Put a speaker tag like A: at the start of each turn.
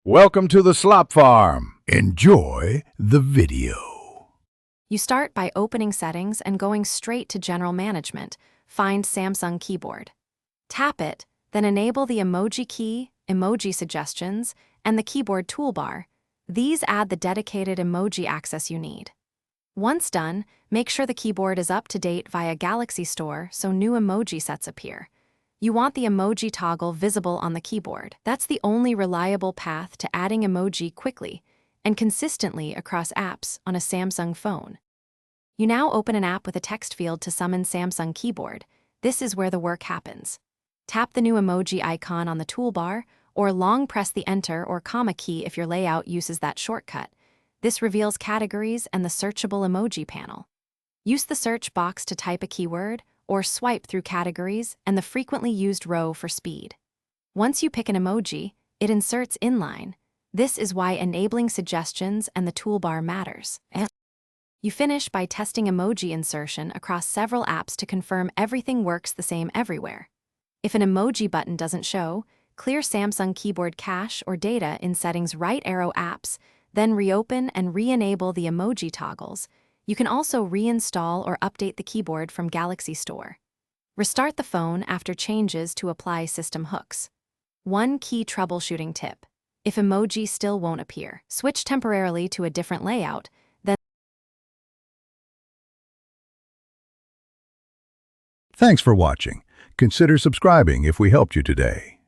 A: Welcome to the Slop Farm. Enjoy the video.
B: You start by opening Settings and going straight to General Management. Find Samsung Keyboard. Tap it, then enable the Emoji key, Emoji Suggestions, and the Keyboard toolbar. These add the dedicated emoji access you need. Once done, make sure the keyboard is up to date via Galaxy Store so new emoji sets appear. You want the emoji toggle visible on the keyboard. That's the only reliable path to adding emoji quickly and consistently across apps on a Samsung phone. You now open an app with a text field to summon Samsung Keyboard. This is where the work happens. Tap the new emoji icon on the toolbar, or long press the Enter or comma key if your layout uses that shortcut. This reveals categories and the searchable emoji panel. Use the search box to type a keyword, or swipe through categories and the frequently used row for speed. Once you pick an emoji, it inserts inline. This is why enabling suggestions and the toolbar matters. You finish by testing emoji insertion across several apps to confirm everything works the same everywhere. If an emoji button doesn't show, clear Samsung Keyboard cache or data in Settings right arrow apps, then reopen and re-enable the emoji toggles. You can also reinstall or update the keyboard from Galaxy Store. Restart the phone after changes to apply system hooks. One key troubleshooting tip: if emoji still won't appear, switch temporarily to a different layout, then
A: Thanks for watching. Consider subscribing if we helped you today.